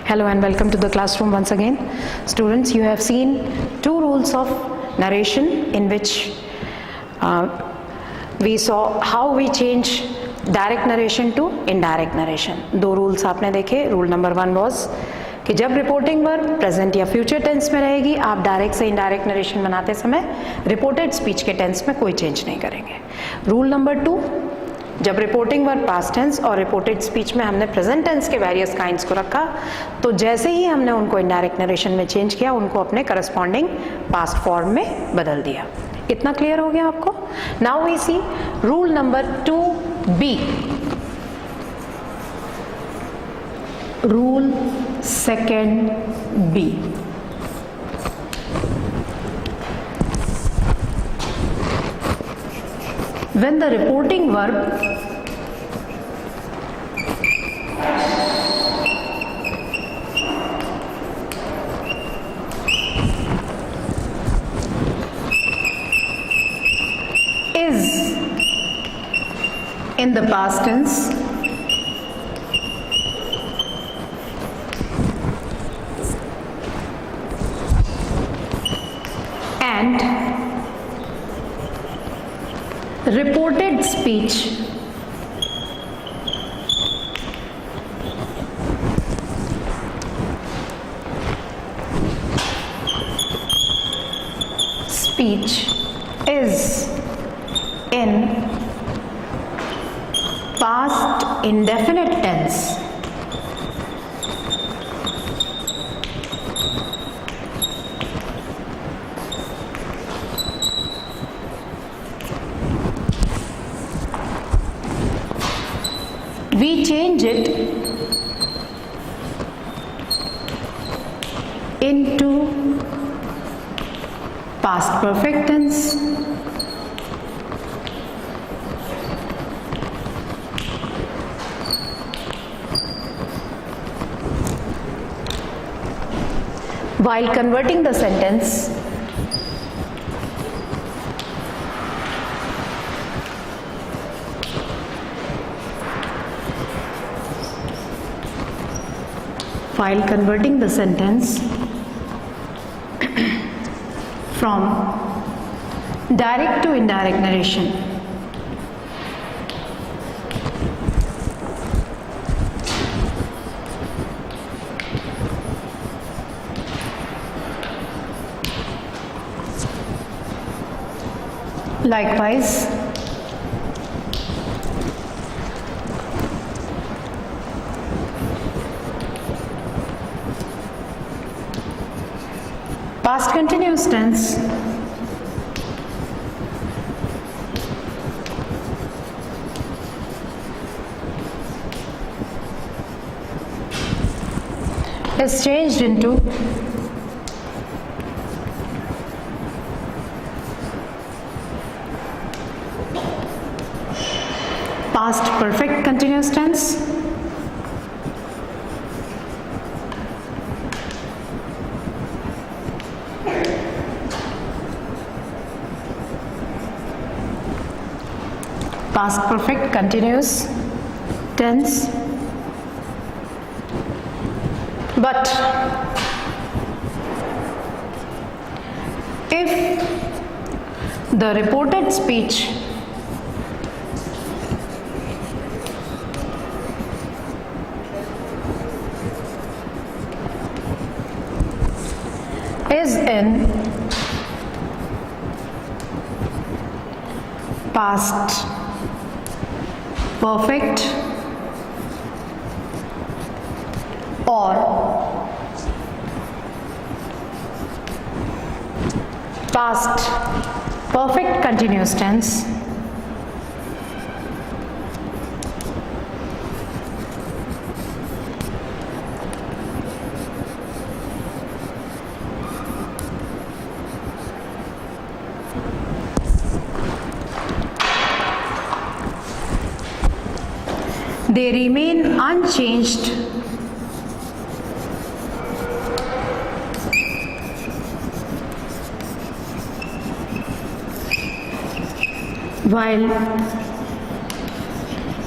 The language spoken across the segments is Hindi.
Hello and welcome to the classroom once again. Students, you have seen two rules of narration in which we saw how we change direct narration to indirect narration. दो rules आपने देखे. Rule number 1 was कि जब रिपोर्टिंग वर्ब प्रेजेंट या फ्यूचर टेंस में रहेगी आप डायरेक्ट से इनडायरेक्ट नरेशन बनाते समय रिपोर्टेड स्पीच के टेंस में कोई चेंज नहीं करेंगे. रूल नंबर 2, जब रिपोर्टिंग वर्ब पास्ट टेंस और रिपोर्टेड स्पीच में हमने प्रेजेंट टेंस के वेरियस काइंड्स को रखा तो जैसे ही हमने उनको इनडायरेक्ट नरेशन में चेंज किया उनको अपने करस्पॉन्डिंग पास्ट फॉर्म में बदल दिया. इतना क्लियर हो गया आपको? Now we see rule number 2B. Rule second B. When the reporting verb is in the past tense and reported speech is in past indefinite tense we change it into past perfect tense while converting the sentence from direct to indirect narration. Likewise, past continuous tense is changed into past perfect continuous tense past perfect continuous tense. But if the reported speech is in past perfect or past perfect continuous tense, they remain unchanged while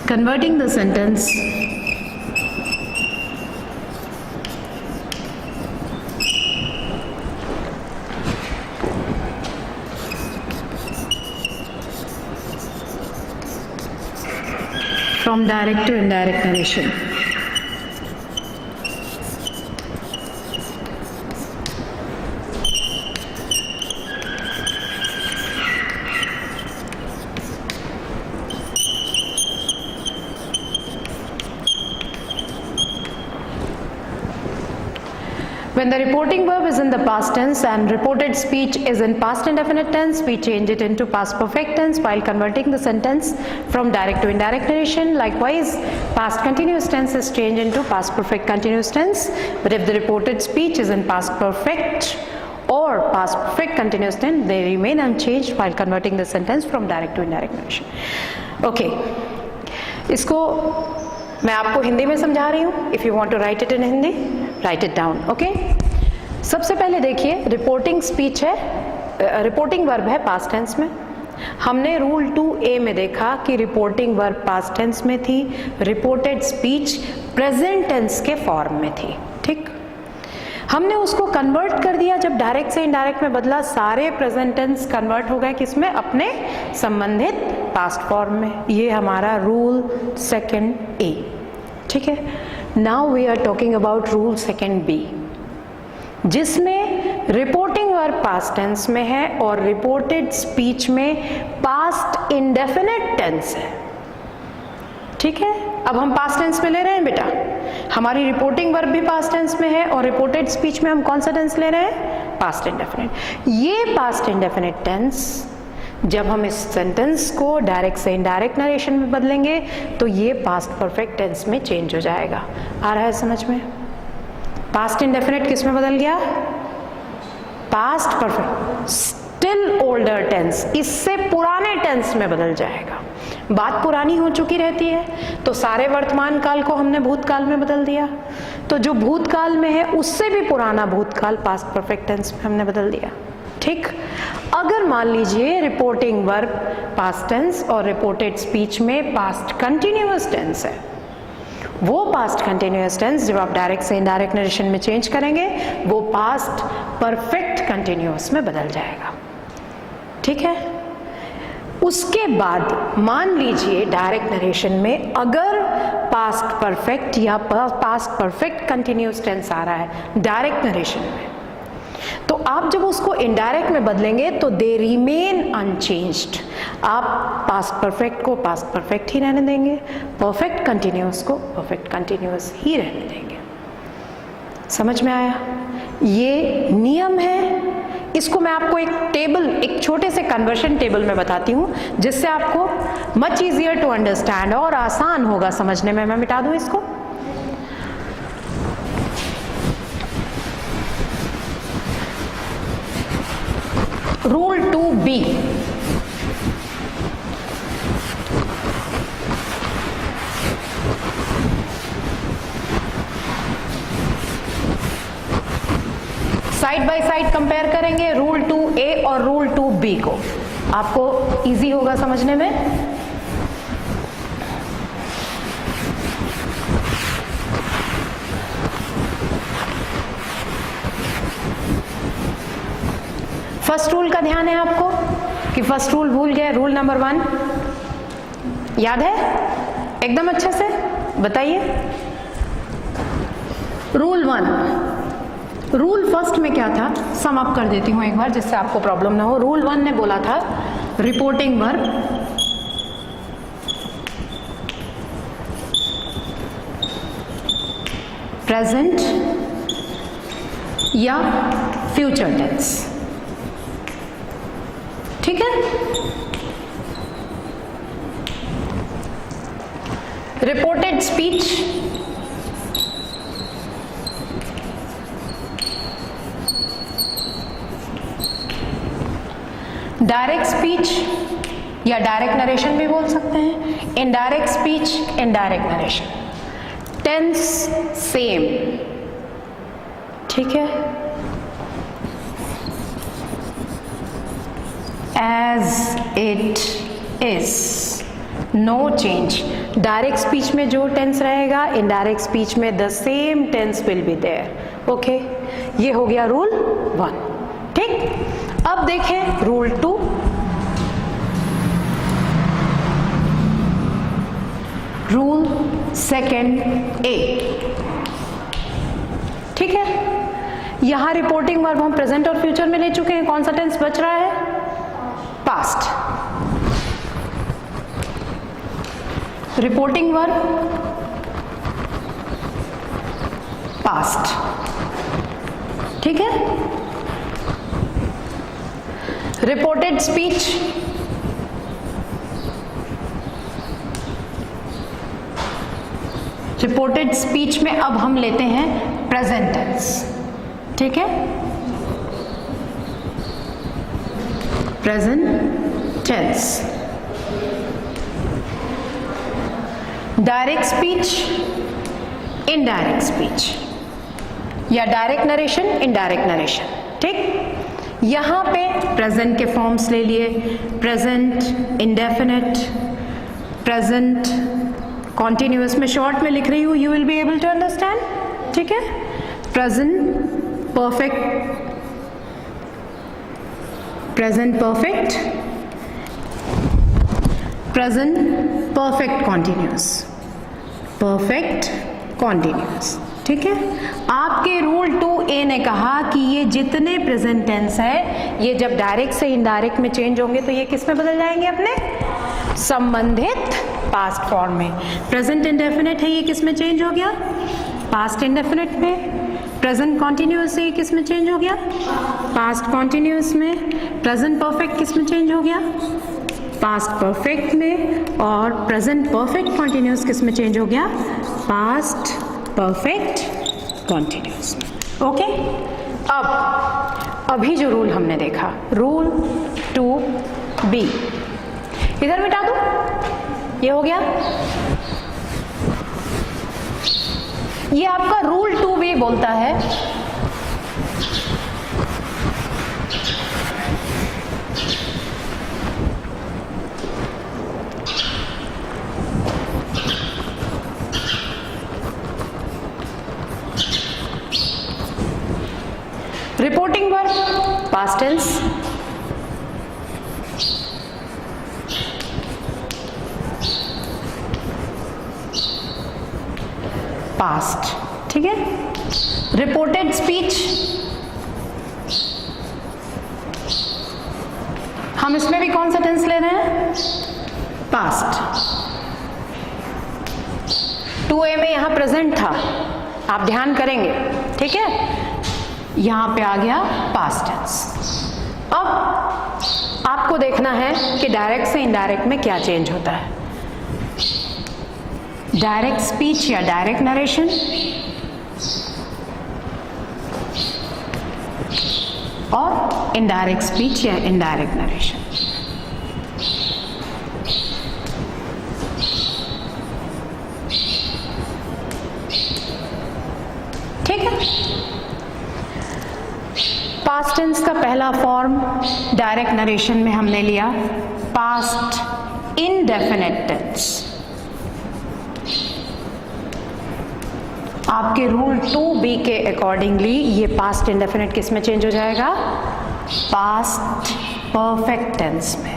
converting the sentence from direct to indirect narration. When the reporting verb is in the past tense and reported speech is in past indefinite tense, we change it into past perfect tense while converting the sentence from direct to indirect narration. Likewise, past continuous tense is changed into past perfect continuous tense. But if the reported speech is in past perfect or past perfect continuous tense, they remain unchanged while converting the sentence from direct to indirect narration. Okay, इसको मैं आपको हिंदी में समझा रही हूँ. If you want to write it in Hindi, write it down. Okay, सबसे पहले देखिए, रिपोर्टिंग स्पीच है, रिपोर्टिंग वर्ब है पास्ट टेंस में. हमने रूल 2A में देखा कि रिपोर्टिंग वर्ब पास्ट टेंस में थी, रिपोर्टेड स्पीच प्रेजेंट टेंस के फॉर्म में थी. ठीक, हमने उसको कन्वर्ट कर दिया. जब डायरेक्ट से इनडायरेक्ट में बदला, सारे प्रेजेंट टेंस कन्वर्ट हो गए किसमें? अपने संबंधित पास्ट फॉर्म में. ये हमारा रूल सेकंड A. ठीक है, now we are talking about rule second B, जिसमें रिपोर्टिंग वर्ब पास्ट टेंस में है और रिपोर्टेड स्पीच में पास्ट इंडेफिनिट टेंस है. ठीक है, अब हम पास्ट टेंस में ले रहे हैं बेटा. हमारी रिपोर्टिंग वर्ब भी पास्ट टेंस में है और रिपोर्टेड स्पीच में हम कौन सा टेंस ले रहे हैं? Past indefinite. ये पास्ट इंडेफिनिट टेंस जब हम इस सेंटेंस को डायरेक्ट से इनडायरेक्ट नरेशन में बदलेंगे तो ये पास्ट परफेक्ट टेंस में चेंज हो जाएगा. आ रहा है समझ में? पास्ट इंडेफिनिट किस में बदल गया? Past perfect, still older tense, इससे पुराने टेंस में बदल जाएगा. बात पुरानी हो चुकी रहती है तो सारे वर्तमान काल को हमने भूतकाल में बदल दिया, तो जो भूतकाल में है उससे भी पुराना भूतकाल पास्ट परफेक्ट टेंस में हमने बदल दिया. ठीक, अगर मान लीजिए रिपोर्टिंग वर्ब पास्ट टेंस और रिपोर्टेड स्पीच में पास्ट कंटिन्यूअस टेंस है, वो पास्ट कंटिन्यूअस टेंस जब आप डायरेक्ट से इनडायरेक्ट नरेशन में चेंज करेंगे वो पास्ट परफेक्ट कंटिन्यूअस में बदल जाएगा. ठीक है, उसके बाद मान लीजिए डायरेक्ट नरेशन में अगर पास्ट परफेक्ट या पास्ट परफेक्ट कंटिन्यूअस टेंस आ रहा है डायरेक्ट नरेशन में, तो आप जब उसको इनडायरेक्ट में बदलेंगे तो दे रिमेन अनचेंज्ड. आप पास्ट परफेक्ट को पास्ट परफेक्ट ही रहने देंगे, परफेक्ट कंटिन्यूअस को परफेक्ट कंटिन्यूअस ही रहने देंगे. समझ में आया? ये नियम है. इसको मैं आपको एक टेबल, एक छोटे से कन्वर्शन टेबल में बताती हूँ जिससे आपको मच इजियर टू अंडरस्टैंड और आसान होगा समझने में. मैं मिटा दूँ इसको. Rule 2B, side by side compare करेंगे रूल 2A और रूल 2B को. आपको इजी होगा समझने में. फर्स्ट रूल का ध्यान है आपको कि फर्स्ट रूल भूल गए. रूल नंबर 1 याद है एकदम अच्छे से? बताइए. रूल 1, रूल फर्स्ट में क्या था? सम अप कर देती हूं एक बार जिससे आपको प्रॉब्लम ना हो. रूल 1 ने बोला था रिपोर्टिंग वर्ब प्रेजेंट या फ्यूचर टेंस. ठीक है, रिपोर्टेड स्पीच डायरेक्ट स्पीच या डायरेक्ट नरेशन भी बोल सकते हैं, indirect speech indirect narration, tense same. ठीक है, as it is, no change. Direct speech में जो टेंस रहेगा इनडायरेक्ट स्पीच में the same tense will be there. Okay, ये हो गया रूल 1. ठीक, अब देखें रूल 2. रूल सेकेंड ए, ठीक है। यहां रिपोर्टिंग वर्ब हम प्रेजेंट और फ्यूचर में ले चुके हैं, कौन सा टेंस बच रहा है? पास्ट। रिपोर्टिंग वर्ब पास्ट, ठीक है। रिपोर्टेड स्पीच रिपोर्टेड स्पीच में अब हम लेते हैं प्रेजेंट टेंस, ठीक है। Present tense. Direct speech, indirect speech, या डायरेक्ट नरेशन, इनडायरेक्ट नरेशन, ठीक। यहां पे प्रेजेंट के फॉर्म्स ले लिए, प्रेजेंट इंडेफिनिट, प्रेजेंट कॉन्टिन्यूअस। में शॉर्ट में लिख रही हूं, you will be able to understand, ठीक है। Present perfect, present perfect, present perfect continuous, perfect continuous, ठीक है। आपके रूल 2A ने कहा कि ये जितने प्रेजेंट टेंस है ये जब डायरेक्ट से इनडायरेक्ट में चेंज होंगे तो ये किस में बदल जाएंगे? अपने संबंधित पास्ट फॉर्म में। प्रेजेंट इंडेफिनिट है, ये किस में चेंज हो गया? पास्ट इंडेफिनिट में। प्रेजेंट कॉन्टिन्यूअस है, ये किस में चेंज हो गया? पास्ट कॉन्टिन्यूअस में। प्रेजेंट परफेक्ट किस में चेंज हो गया? पास्ट परफेक्ट में। और प्रेजेंट परफेक्ट कॉन्टिन्यूअस किस में चेंज हो गया? पास्ट परफेक्ट कॉन्टिन्यूअस में। ओके, अब अभी जो रूल हमने देखा, रूल 2B, इधर मिटा दूं, ये हो गया। ये आपका रूल 2B बोलता है reporting verb past tense, past, ठीक है। रिपोर्टेड स्पीच, हम इसमें भी कौन सा टेंस ले रहे हैं? पास्ट। 2A में यहां प्रेजेंट था, आप ध्यान करेंगे, ठीक है। यहां पे आ गया पास्ट टेंस। अब आपको देखना है कि डायरेक्ट से इनडायरेक्ट में क्या चेंज होता है। डायरेक्ट स्पीच या डायरेक्ट नरेशन, और इनडायरेक्ट स्पीच या इनडायरेक्ट नरेशन। ठीक है। पास्ट टेंस का पहला फॉर्म डायरेक्ट नरेशन में हमने लिया पास्ट इनडेफिनिट टेंस। आपके रूल 2B के अकॉर्डिंगली ये पास्ट इंडेफिनिट किस में चेंज हो जाएगा? पास्ट परफेक्ट टेंस में।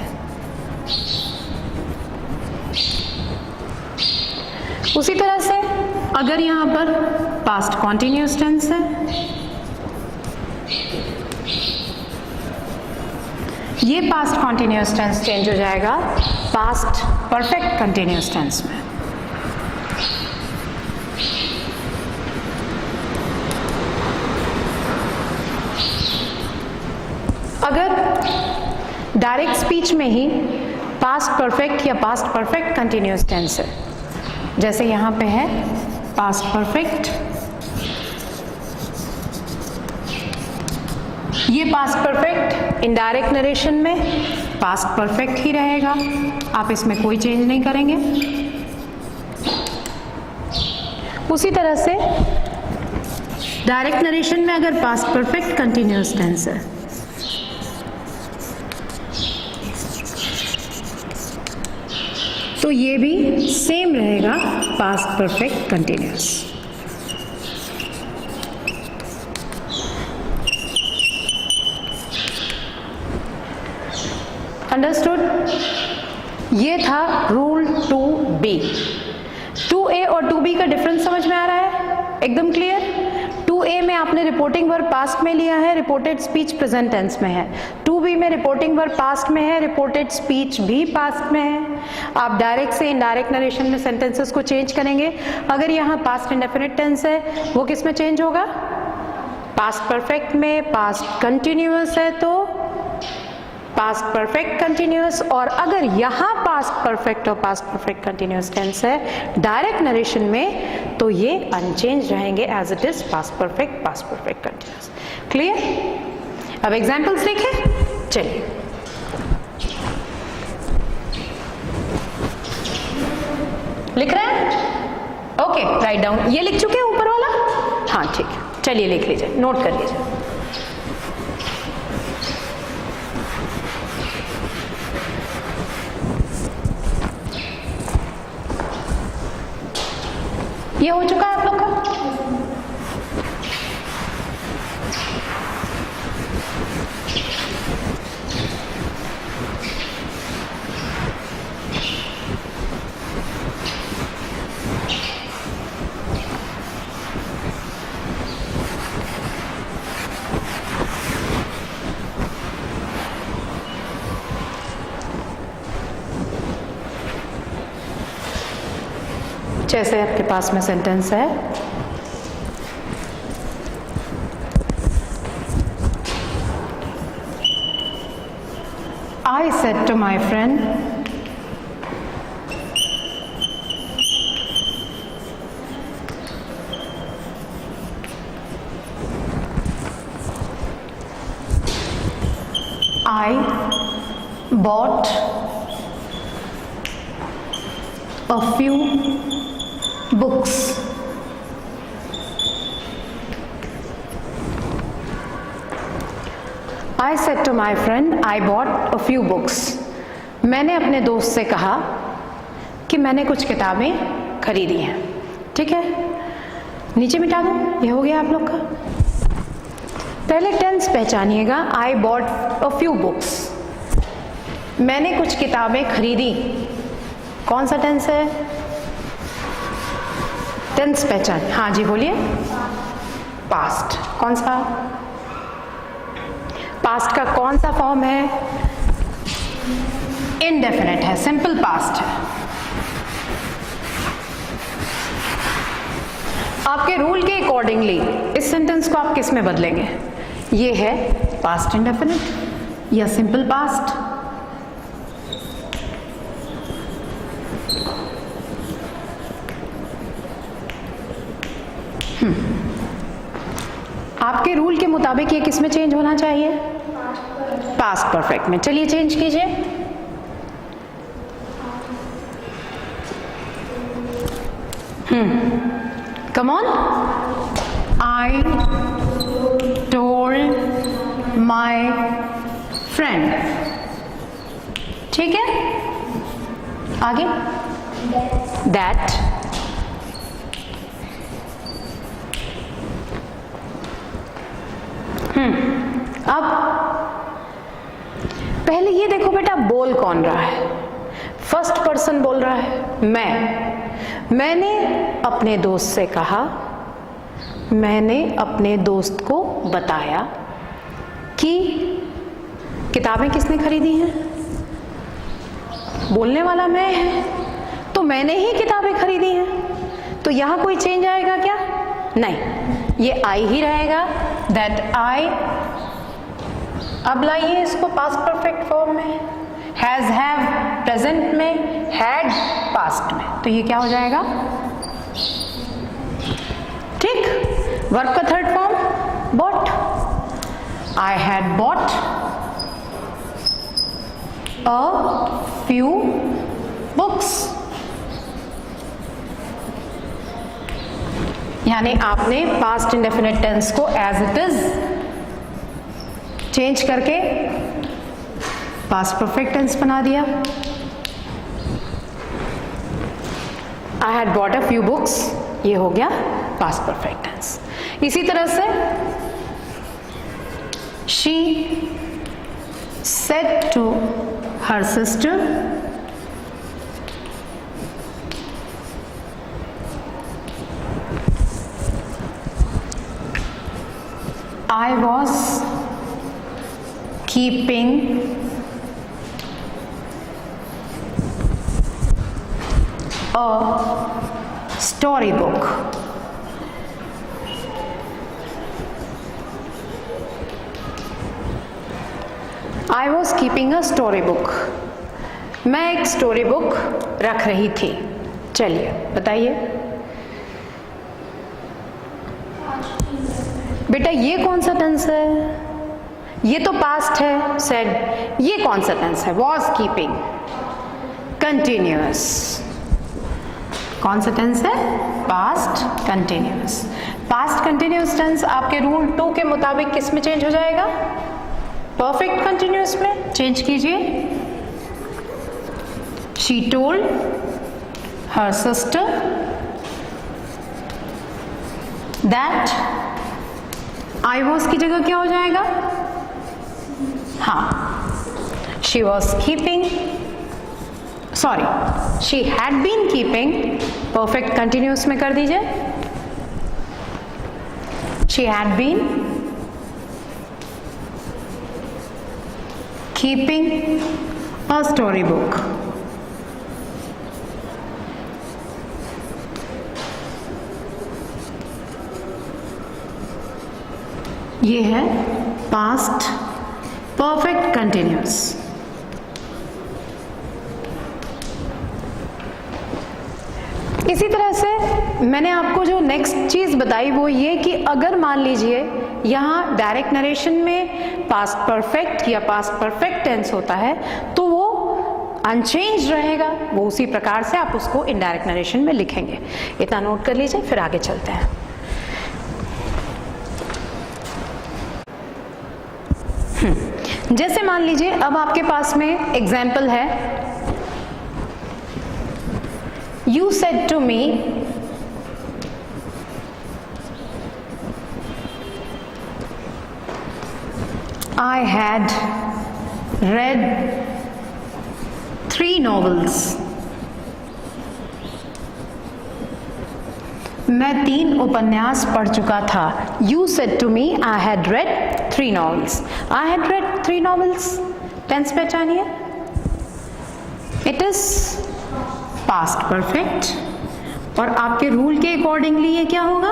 उसी तरह से अगर यहां पर पास्ट कॉन्टिन्यूअस टेंस है, ये पास्ट कॉन्टिन्यूअस टेंस चेंज हो जाएगा पास्ट परफेक्ट कंटिन्यूअस टेंस में। अगर डायरेक्ट स्पीच में ही पास्ट परफेक्ट या पास्ट परफेक्ट कंटिन्यूअस टेंस है, जैसे यहां पे है पास्ट परफेक्ट, ये पास्ट परफेक्ट इनडायरेक्ट नरेशन में पास्ट परफेक्ट ही रहेगा, आप इसमें कोई चेंज नहीं करेंगे। उसी तरह से डायरेक्ट नरेशन में अगर पास्ट परफेक्ट कंटिन्यूअस टेंस है, तो ये भी सेम रहेगा पास्ट परफेक्ट कंटिन्यूअस। अंडरस्टूड? ये था रूल 2B। 2A और 2B का डिफरेंस समझ में आ रहा है? एकदम क्लियर? 2A में आपने रिपोर्टिंग वर्ब पास्ट में लिया है, रिपोर्टेड स्पीच प्रेजेंट टेंस में है। 2B में रिपोर्टिंग वर्ब पास्ट में है, रिपोर्टेड स्पीच भी पास्ट में है। आप डायरेक्ट से इनडायरेक्ट नरेशन में सेंटेंसेस को चेंज करेंगे। अगर यहाँ पास्ट इंडेफिनिट टेंस है, वो किस में चेंज होगा? पास्ट परफेक्ट में। पास्ट कंटिन्यूअस है तो पास्ट परफेक्ट कंटिन्यूअस, और अगर यहाँ पास्ट परफेक्ट और पास्ट परफेक्ट कंटिन्यूअस टेंस है डायरेक्ट नरेशन में, तो ये अनचेंज रहेंगे as it is past perfect continuous. Clear? अब एग्जांपल्स देखें, चलिए। लिख रहे हैं? Okay, write down. ये लिख चुके हैं ऊपर वाला? हाँ ठीक है, चलिए लिख लीजिए, नोट कर लीजिए। ये हो चुका है आप लोग का? जैसे आपके पास में सेंटेंस है, I said to my friend, I bought a few books. I said to my friend, I bought a few books. मैंने अपने दोस्त से कहा कि मैंने कुछ किताबें खरीदी हैं। ठीक है, नीचे मिटा दो, ये हो गया आप लोग का। पहले tense पहचानिएगा, I bought a few books, मैंने कुछ किताबें खरीदी। कौन सा टेंस है? टेंस पहचान, हाँ जी बोलिए। पास्ट। कौन सा? पास्ट का कौन सा फॉर्म है? इनडेफिनेट है, सिंपल पास्ट है। आपके रूल के अकॉर्डिंगली इस सेंटेंस को आप किस में बदलेंगे? ये है पास्ट इंडेफिनेट या सिंपल पास्ट। आपके रूल के मुताबिक ये किस में चेंज होना चाहिए? पास्ट परफेक्ट में। चलिए चेंज कीजिए। Come on. I told my friend. ठीक है, आगे दैट अब पहले ये देखो बेटा, बोल कौन रहा है? फर्स्ट पर्सन बोल रहा है, मैंने अपने दोस्त से कहा, मैंने अपने दोस्त को बताया कि किताबें किसने खरीदी हैं? बोलने वाला मैं है, तो मैंने ही किताबें खरीदी हैं। तो यहां कोई चेंज आएगा क्या? नहीं, ये आई ही रहेगा, दैट आई। अब लाइए इसको पास्ट परफेक्ट फॉर्म में, हैज हैव प्रेजेंट में, हैड पास्ट में, तो ये क्या हो जाएगा? ठीक। वर्ब का third form bought. I had bought a few books, यानी आपने पास्ट इंडेफिनिट टेंस को एज इट इज चेंज करके पास्ट परफेक्ट टेंस बना दिया। I had bought a few books, ये हो गया पास्ट परफेक्ट टेंस। इसी तरह से she said to her sister, I was keeping a storybook. I was keeping a storybook. मैं एक स्टोरी बुक रख रही थी. चलिए बताइए बेटा ये कौन सा टेंस है? ये तो पास्ट है. सेड ये कौन सा टेंस है? Was keeping. कंटिन्यूअस. कौन सा टेंस है? Past continuous. Past continuous tense आपके रूल 2 के मुताबिक किस में चेंज हो जाएगा? परफेक्ट कंटिन्यूअस में चेंज कीजिए. She told her sister that I was की जगह क्या हो जाएगा? हाँ, she was keeping, sorry, she had been keeping. perfect continuous में कर दीजिए. she had been keeping a storybook. ये है पास्ट परफेक्ट कंटिन्यूअस. इसी तरह से मैंने आपको जो नेक्स्ट चीज़ बताई वो ये कि अगर मान लीजिए यहाँ डायरेक्ट नरेशन में पास्ट परफेक्ट या पास्ट परफेक्ट टेंस होता है तो वो अनचेंज रहेगा. वो उसी प्रकार से आप उसको इनडायरेक्ट नरेशन में लिखेंगे. इतना नोट कर लीजिए, फिर आगे चलते हैं. जैसे मान लीजिए अब आपके पास में एग्जाम्पल है. You said to me I had read 3 novels. मैं 3 उपन्यास पढ़ चुका था. You said to me I had read 3 novels. I had read 3 novels. Tense पहचानिए. It is past perfect और आपके रूल के अकॉर्डिंगली ये क्या होगा?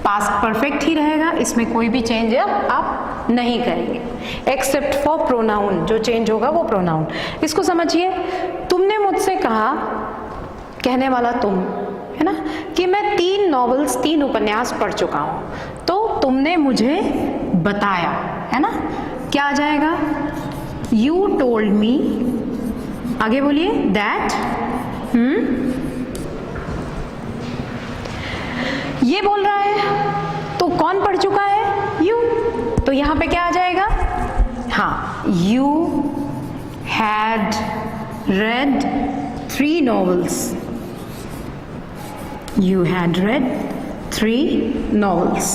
पास्ट परफेक्ट ही रहेगा. इसमें कोई भी चेंज आप नहीं करेंगे एक्सेप्ट फॉर प्रोनाउन. जो चेंज होगा वो प्रोनाउन. इसको समझिए. तुमने मुझसे कहा, कहने वाला तुम है ना, कि मैं 3 नॉवेल्स 3 उपन्यास पढ़ चुका हूं. तो तुमने मुझे बताया, है ना. क्या आ जाएगा? You told me. आगे बोलिए. दैट ये बोल रहा है तो कौन पढ़ चुका है? यू. तो यहां पे क्या आ जाएगा? हाँ, you had read 3 novels. You had read 3 novels.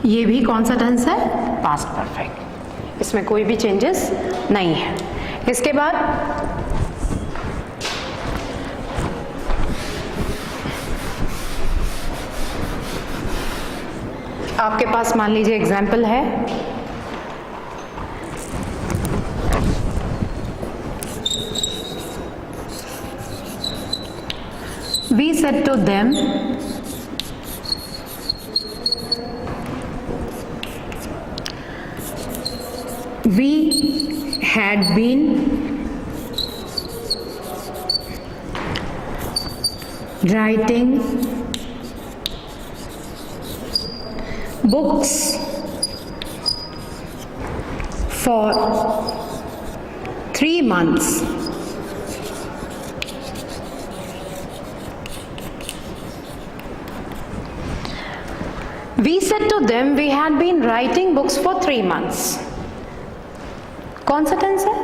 ये भी कौन सा टेंस है? Past perfect. इसमें कोई भी चेंजेस नहीं है. इसके बाद आपके पास मान लीजिए एग्जाम्पल है. We said to them we had been writing books for 3 months. We said to them we had been writing books for 3 months. कौन सा टेंस है?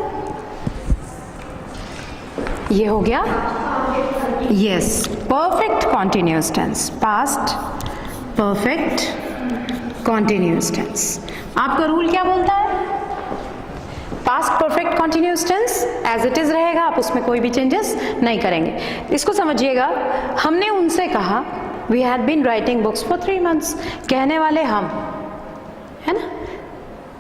ये हो गया yes perfect continuous tense. Past perfect continuous tense. आपका रूल क्या बोलता है? Past perfect continuous tense as it is रहेगा. आप उसमें कोई भी चेंजेस नहीं करेंगे. इसको समझिएगा. हमने उनसे कहा we had been writing books for 3 months, कहने वाले हम, है ना,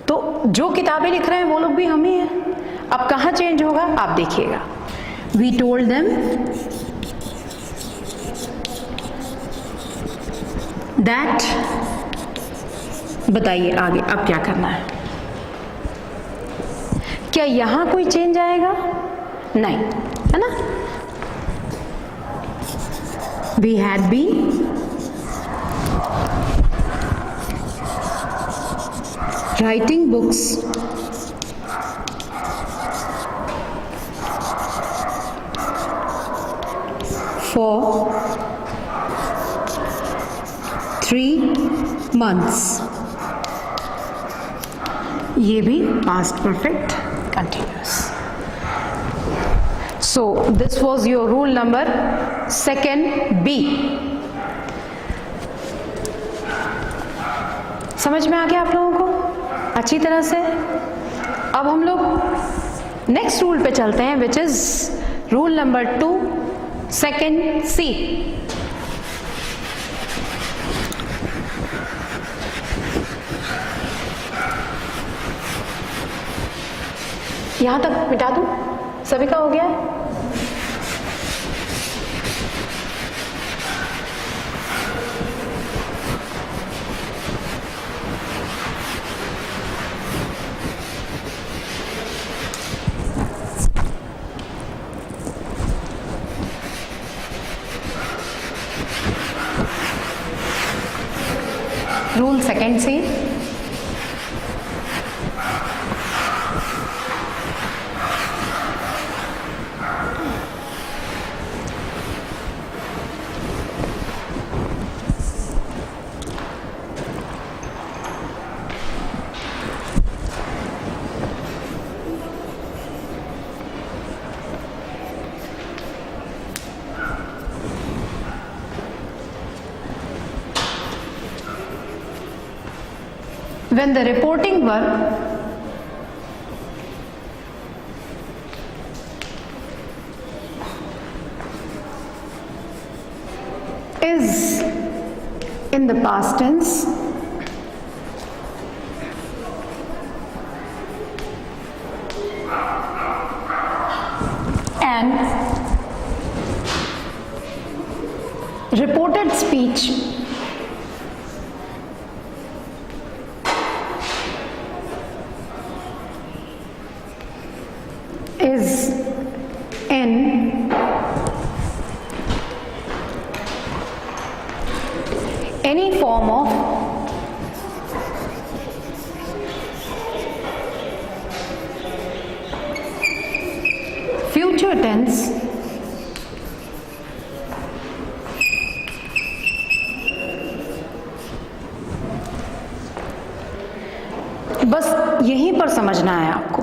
तो जो किताबें लिख रहे हैं वो लोग भी हम ही हैं। अब कहाँ चेंज होगा आप देखिएगा। वी टोल्ड देम दैट, बताइए आगे अब क्या करना है। क्या यहां कोई चेंज आएगा? नहीं, है ना। We had been writing books for 3 months, ये भी past perfect continuous. So this was your rule number 2 B. समझ में आ गया आप लोगों को अच्छी तरह से? अब हम लोग नेक्स्ट रूल पे चलते हैं, which is rule number 2 2 C. यहां तक मिटा दूं? सभी का हो गया है? Rule 2 C. When the reporting verb is in the past tense and reported speech is in any form of future tense बस यहीं पर समझना है आपको।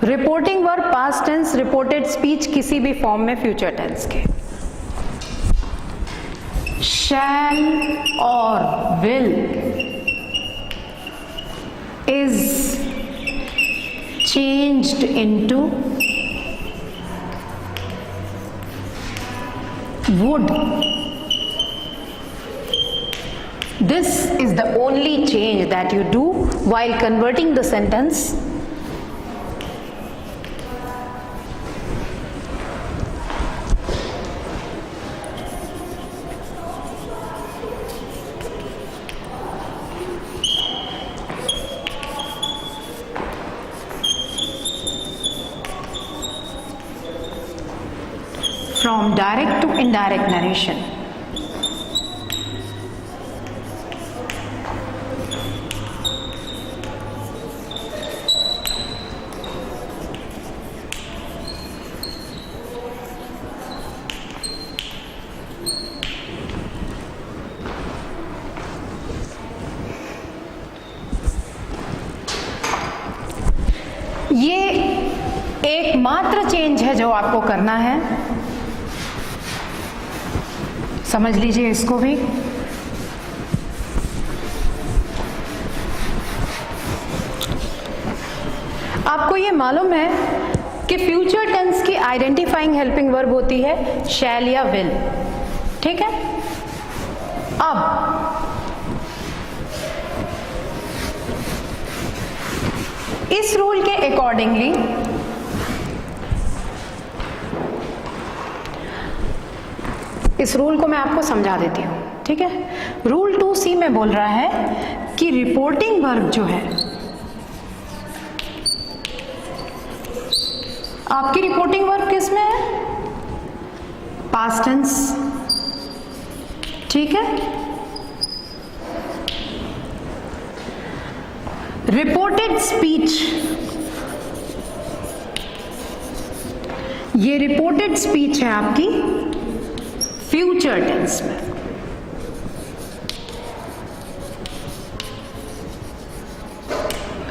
Reporting verb past tense, reported speech किसी भी फॉर्म में फ्यूचर टेंस के, शैल और will is changed into would. This is the only change that you do while converting the sentence from direct to indirect narration. ये एकमात्र चेंज है जो आपको करना है, समझ लीजिए इसको भी। आपको ये मालूम है कि फ्यूचर टेंस की आइडेंटिफाइंग हेल्पिंग वर्ब होती है शैल या विल, ठीक है। अब इस रूल के अकॉर्डिंगली इस रूल को मैं आपको समझा देती हूं, ठीक है। रूल 2C में बोल रहा है कि रिपोर्टिंग वर्ब जो है, आपकी रिपोर्टिंग वर्ब किस में है? पास्ट टेंस, ठीक है। रिपोर्टेड स्पीच, ये रिपोर्टेड स्पीच है आपकी फ्यूचर टेंस में।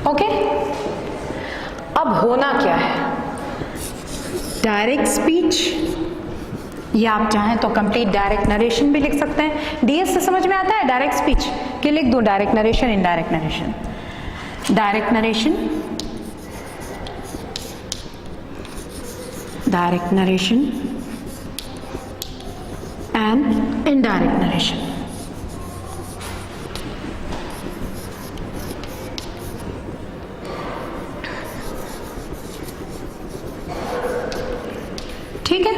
ओके, अब होना क्या है? डायरेक्ट स्पीच, या आप चाहें तो कंप्लीट डायरेक्ट नरेशन भी लिख सकते हैं। डीएस से समझ में आता है डायरेक्ट स्पीच कि लिख दूं direct narration, indirect narration. Direct narration, direct narration and indirect narration. ठीक है,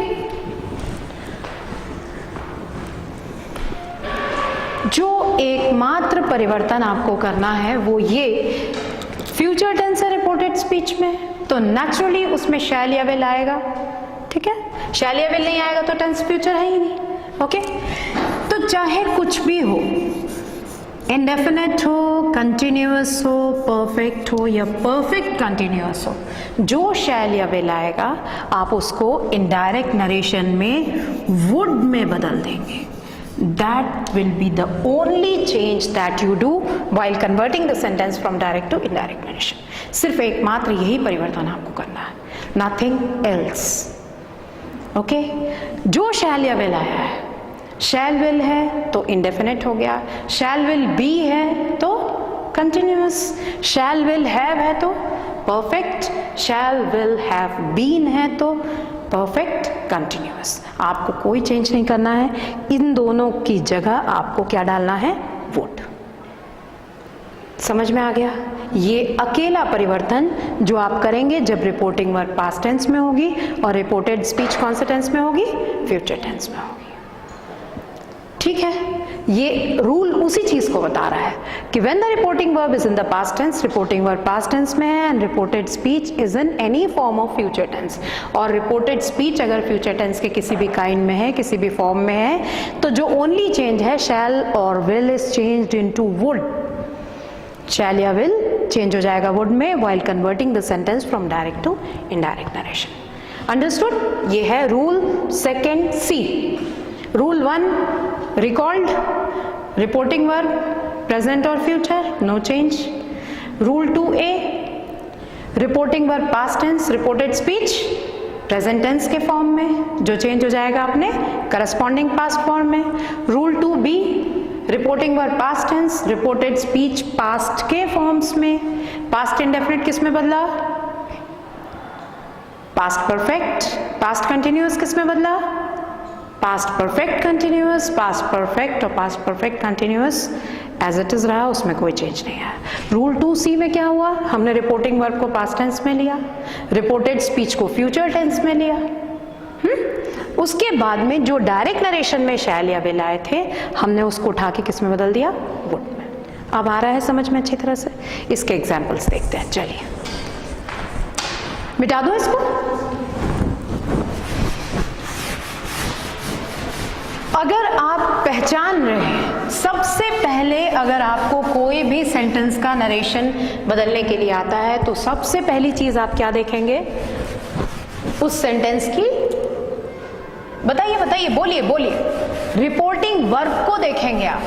जो एकमात्र परिवर्तन आपको करना है वो ये फ्यूचर टेंस है रिपोर्टेड स्पीच में, तो नेचुरली उसमें शैल या विल आएगा, ठीक है। शैल या विल नहीं आएगा तो टेंस फ्यूचर है ही नहीं। ओके, तो चाहे कुछ भी हो, इंडेफिनिट हो, कंटिन्यूअस हो, परफेक्ट हो या परफेक्ट कंटिन्यूअस हो, जो शैल या विल आएगा आप उसको इनडायरेक्ट नरेशन में वुड में बदल देंगे। That will be the only change that you do while converting the sentence from direct to indirect narration. सिर्फ एकमात्र यही परिवर्तन आपको करना है, nothing else. ओके, जो shall या will आया है, shall will है तो indefinite हो गया, shall will be है तो continuous, shall will have है तो perfect, shall will have been है तो परफेक्ट कंटिन्यूअस। आपको कोई चेंज नहीं करना है, इन दोनों की जगह आपको क्या डालना है? वुड। समझ में आ गया? ये अकेला परिवर्तन जो आप करेंगे जब रिपोर्टिंग वर्ब पास्ट टेंस में होगी और रिपोर्टेड स्पीच कौन से टेंस में होगी? फ्यूचर टेंस में होगी। ठीक है, ये रूल उसी चीज को बता रहा है कि when the reporting verb is in the past tense, reporting verb past tense में है, and reported speech is in any form of future tense. और रिपोर्टेड स्पीच अगर फ्यूचर टेंस के किसी भी काइंड में है, किसी भी फॉर्म में है, तो जो ओनली चेंज है शैल और will is changed into would. Shall या विल चेंज हो जाएगा वुड में while converting the sentence from direct to indirect narration. Understood? ये है rule second C. Rule 1 recalled, reporting verb present or future, no change. Rule 2A, reporting verb past tense, reported speech present tense के फॉर्म में, जो चेंज हो जाएगा अपने corresponding past फॉर्म में। Rule 2B, reporting verb past tense, reported speech past के फॉर्म्स में। past indefinite किस में बदला? past perfect, past continuous किस में बदला? Past perfect continuous, past perfect और past perfect continuous as it is रहा, उसमें कोई चेंज नहीं आया। रूल 2C में क्या हुआ? हमने रिपोर्टिंग वर्ब को पास्ट टेंस में लिया, रिपोर्टेड स्पीच को फ्यूचर टेंस में लिया। उसके बाद में जो डायरेक्ट नरेशन में शैल या विल आए थे, हमने उसको उठा के किस में बदल दिया? वुड में। अब आ रहा है समझ में अच्छी तरह से? इसके एग्जाम्पल्स देखते हैं। चलिए मिटा दो इसको। अगर आप पहचान रहे हैं, सबसे पहले अगर आपको कोई भी सेंटेंस का नरेशन बदलने के लिए आता है तो सबसे पहली चीज आप क्या देखेंगे? उस सेंटेंस की, बताइए बताइए, बोलिए बोलिए, रिपोर्टिंग वर्ब को देखेंगे आप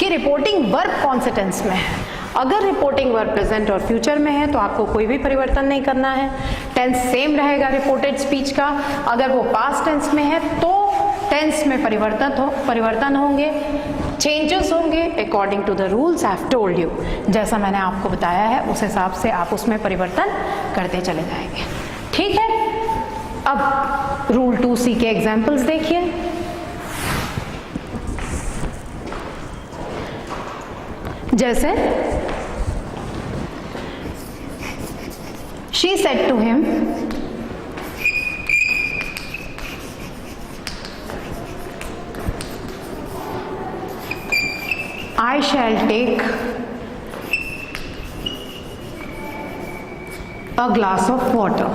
कि रिपोर्टिंग वर्ब कौन से टेंस में है। अगर रिपोर्टिंग वर्ब प्रेजेंट और फ्यूचर में है तो आपको कोई भी परिवर्तन नहीं करना है, टेंस सेम रहेगा रिपोर्टेड स्पीच का। अगर वो पास्ट टेंस में है तो टेंस में परिवर्तन होंगे, चेंजेस होंगे according to the rules I have told you. जैसा मैंने आपको बताया है उस हिसाब से आप उसमें परिवर्तन करते चले जाएंगे। ठीक है, अब रूल 2C के एग्जाम्पल्स देखिए। जैसे she said to him, I shall take a glass of water.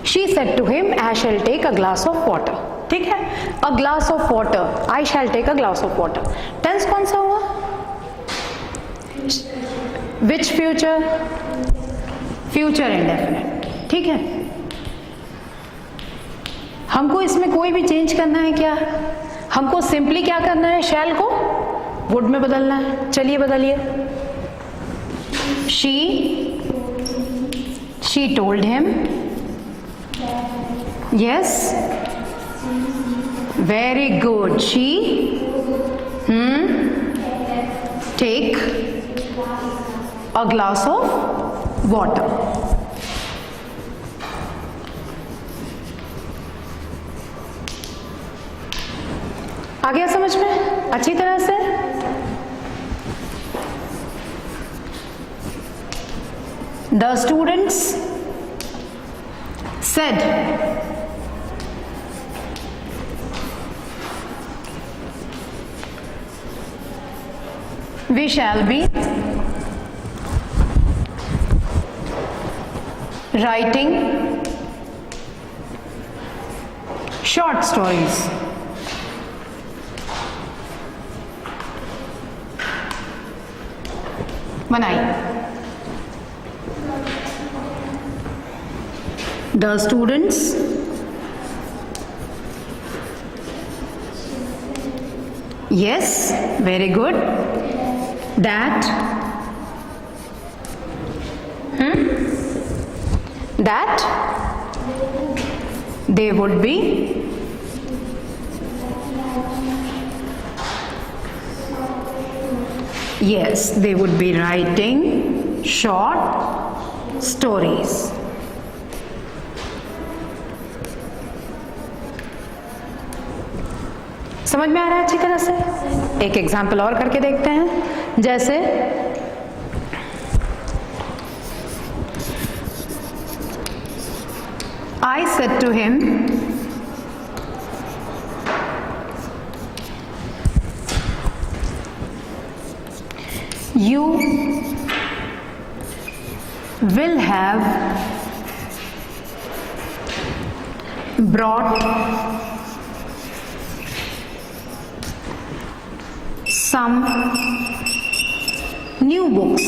She said to him, I shall take a glass of water. ठीक है, a glass of water, I shall take a glass of water. Tense कौन सा हुआ? Which future? Future indefinite. ठीक है, हमको इसमें कोई भी चेंज करना है क्या? हमको सिंपली क्या करना है? शैल को वुड में बदलना है। चलिए बदलिए। She told him, yes, very good. She take a glass of water. आ गया समझ में अच्छी तरह से? The students said, we shall be writing short stories. बनाई। The students yes, very good, that that they would be yes, they would be writing short stories. समझ में आ रहा है अच्छी तरह से? एक एग्जाम्पल और करके देखते हैं। जैसे I said to him, you will have brought some new books.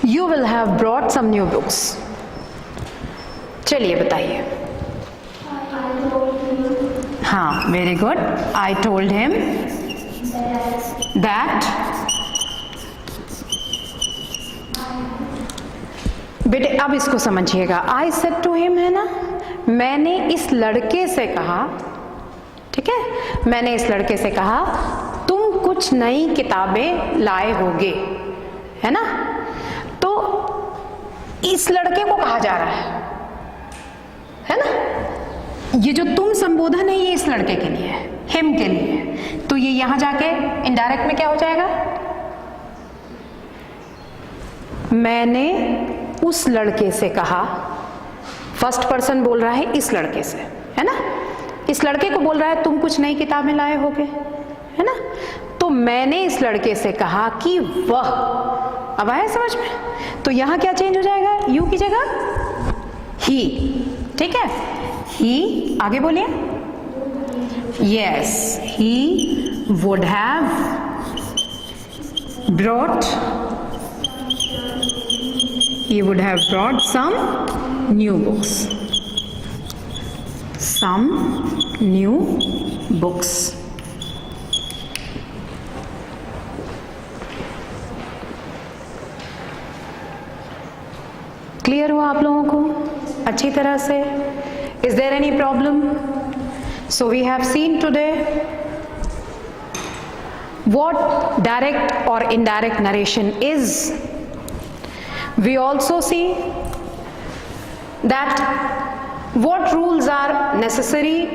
You will have brought some new books. चलिए बताइए। हाँ, very good. I told him that बेटे अब इसको समझिएगा। I said to him है ना, मैंने इस लड़के से कहा, ठीक है, मैंने इस लड़के से कहा तुम कुछ नई किताबें लाए होगे, है ना। तो इस लड़के को कहा जा रहा है ना। ये जो तुम संबोधन है ये इस लड़के के लिए है, हिम के लिए है। तो ये यहां जाके इनडायरेक्ट में क्या हो जाएगा? मैंने उस लड़के से कहा, फर्स्ट पर्सन बोल रहा है इस लड़के से, है ना। इस लड़के को बोल रहा है तुम कुछ नई किताबें लाए होगे, है ना। तो मैंने इस लड़के से कहा कि वह, अब आया समझ में? तो यहां क्या चेंज हो जाएगा? यू की जगह ही, ठीक है। ही, आगे बोलिए। Yes, he would have brought, he would have brought some new books, some new books. Clear हुआ आप लोगों को अच्छी तरह से? Is there any problem? So we have seen today what direct or indirect narration is. We also see that what rules are necessary,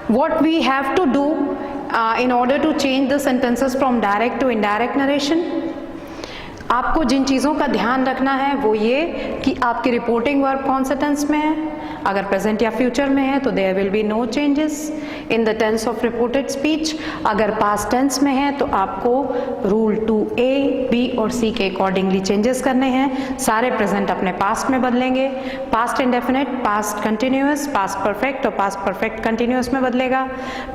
what we have to do in order to change the sentences from direct to indirect narration. आपको जिन चीज़ों का ध्यान रखना है वो ये कि आपकी रिपोर्टिंग वर्ब कौन से टेंस में है, अगर प्रेजेंट या फ्यूचर में है तो there will be no changes in the tense of reported speech, अगर पास्ट टेंस में है तो आपको रूल 2A, B और C के अकॉर्डिंगली चेंजेस करने हैं, सारे प्रेजेंट अपने पास्ट में बदलेंगे, past indefinite, past continuous, past perfect और पास्ट परफेक्ट कंटिन्यूअस में बदलेगा,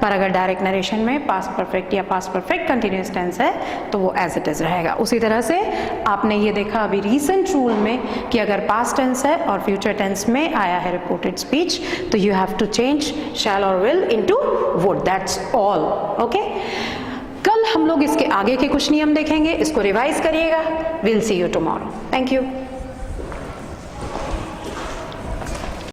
पर अगर डायरेक्ट नरेशन में पास्ट परफेक्ट या पास्ट परफेक्ट कंटिन्यूअस टेंस है तो वो एज इट इज रहेगा। उसी तरह से आपने ये देखा अभी रीसेंट रूल में कि अगर पास्ट टेंस है और फ्यूचर टेंस में आया है रिपोर्टेड स्पीच तो यू हैव टू चेंज शैल और will into would, that's all. Okay, कल हम लोग इसके आगे के कुछ नियम देखेंगे, इसको रिवाइज करिएगा। Will see you tomorrow. Thank you.